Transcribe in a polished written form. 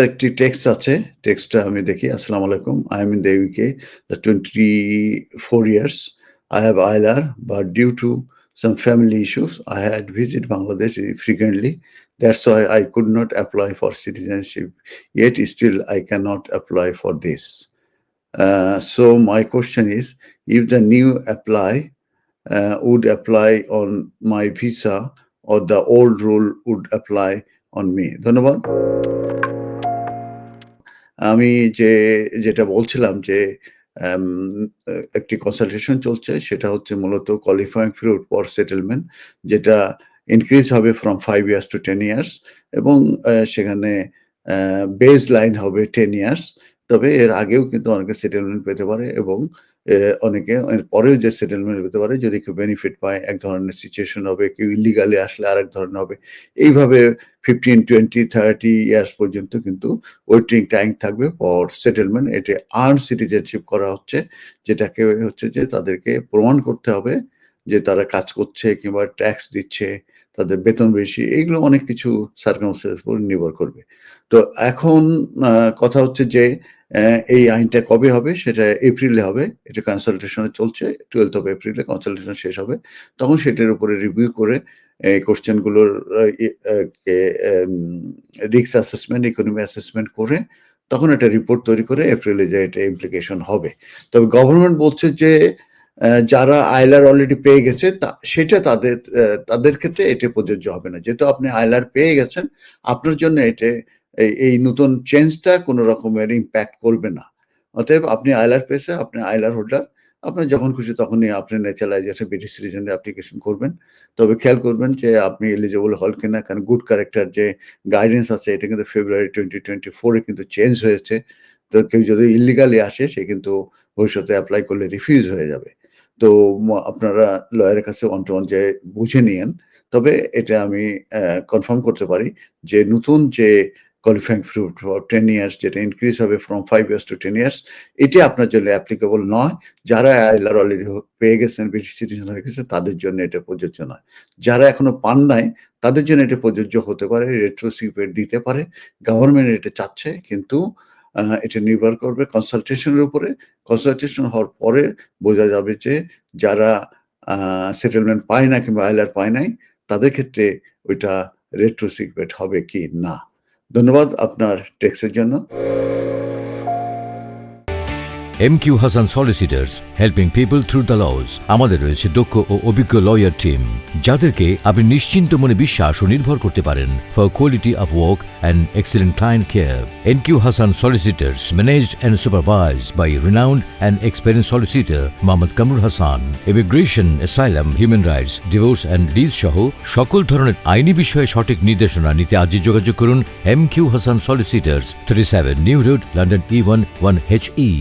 একটি টেক্সট আছে। টেক্সটটা আমি দেখি। আসসালামু আলাইকুম। I am in the UK, 24 years. I have ILR, but due to some family issues, I had visit Bangladesh frequently. That's why I could not apply for citizenship. Yet still I cannot apply for this. So my question is, if the new apply would apply on my visa or the old rule would apply on me? ধন্যবাদ। আমি যেটা বলছিলাম যে আম একটি consultation চলছে সেটা হচ্ছে মূলত কোয়ালিফাইং পিরিয়ড ফর সেটেলমেন্ট যেটা ইনক্রিজ হবে ফ্রম 5 ইয়ার্স টু 10 ইয়ার্স এবং সেখানে বেস লাইন হবে 10 ইয়ার্স। তবে এর আগেও কিন্তু অনেকে সেটেলমেন্ট পেতে পারে এবং অনেকে এর পরেও যে সেটেলমেন্ট পেতে পারে যদি কেউ বেনিফিট পায় এক ধরনের সিচুয়েশন হবে, কেউ ইলিগালি আসলে আরেক ধরনের হবে। এইভাবে 15, 20, 30 ইয়ার্স পর্যন্ত কিন্তু ওয়েটিং টাইম থাকবে ফর সেটেলমেন্ট। এটা আর্ন সিটিজেনশিপ করা হচ্ছে, যেটাকে হচ্ছে যে তাদেরকে প্রমাণ করতে হবে যে তারা কাজ করছে কিংবা ট্যাক্স দিচ্ছে, তাদের বেতন বেশি। এগুলো অনেক কিছু সার্কামস্টেন্সের উপর নির্ভর করবে। তো এখন কথা হচ্ছে যে এই আইনটা কবে হবে? সেটা এপ্রিলে হবে। এটা কনসালটেশন চলছে। 12th অফ এপ্রিলে কনসালটেশন শেষ হবে। তখন সেটার উপরে রিভিউ করে এই কোয়েশ্চেন গুলোর কে রিস্ক অ্যাসেসমেন্ট, ইকোনমি অ্যাসেসমেন্ট করে তখন একটা রিপোর্ট তৈরি করে এপ্রিলে যে এটা ইমপ্লিকেশন হবে। তবে গভর্নমেন্ট বলছে যে যারা আইলার অলরেডি পেয়ে গেছে সেটা তাদের ক্ষেত্রে এটা প্রযোজ্য হবে না। যেহেতু আপনি আইলার পেয়ে গেছেন, আপনার জন্য এটা এই নতুন চেঞ্জটা কোনো রকমের ইমপ্যাক্ট করবে না। অতএব আপনি আইলার পেয়েছেন, আপনি আইলার হোল্ডার। আপনার যখন খুশি তখনই আপনি ন্যাচারালাইজেশন ব্রিটিশ সিটিজেনের অ্যাপ্লিকেশন করবেন। তবে খেয়াল করবেন যে আপনি এলিজিবল হন কিনা, কারণ গুড ক্যারেক্টার যে গাইডেন্স আছে এটা কিন্তু ফেব্রুয়ারি 2024 এ কিন্তু চেঞ্জ হয়েছে। তো কেউ যদি ইল্লিগালি আসে সে কিন্তু ভবিষ্যতে এপ্লাই করলে রিফিউজ হয়ে যাবে। তো আপনারা লয়ারের কাছে ওয়ান টু ওয়ান যেয়ে বুঝে নিয়েন। তবে এটা আমি কনফার্ম করতে পারি যে নতুন যে কোয়ালিফাইং পিরিয়ড ফর 10 ইয়ার্স যেটা ইনক্রিজ হবে ফ্রম 5 ইয়ার্স টু 10 ইয়ার্স, এটি আপনার জন্য অ্যাপ্লিকেবল নয়। যারা আইলার অলরেডি পেয়ে গেছেন, ব্রিটিশ সিটিজেন হয়ে গেছে তাদের জন্য এটা প্রযোজ্য নয়। যারা এখনো পান নাই তাদের জন্য এটা প্রযোজ্য হতে পারে, রেট্রোসিপেট দিতে পারে। গভর্নমেন্ট এটা চাচ্ছে, কিন্তু এটা নির্ভর করবে কনসালটেশনের উপরে। কনসালটেশন হওয়ার পরে বোঝা যাবে যে যারা সেটেলমেন্ট পায় না কিংবা আইলার পায় নাই তাদের ক্ষেত্রে ওইটা রেট্রোসিপেট হবে কি না। ধন্যবাদ আপনার টেক্সটের জন্য। MQ Hassan Solicitors, helping people through the laws. আমাদের রয়েছে দক্ষ ও অভিজ্ঞ লয়ার টিম যাদেরকে আপনি নিশ্চিন্ত মনে বিশ্বাস ও নির্ভর করতে পারেন for quality of work and excellent client care. MQ Hassan Solicitors, managed and supervised by renowned and experienced solicitor Mohammad Kamrul Hassan. Immigration, asylum, human rights, divorce and deeds সহ সকল ধরনের আইনি বিষয়ে সঠিক নির্দেশনা নিতে আজই যোগাযোগ করুন MQ Hassan Solicitors, 37 New Road, London E1 1HE.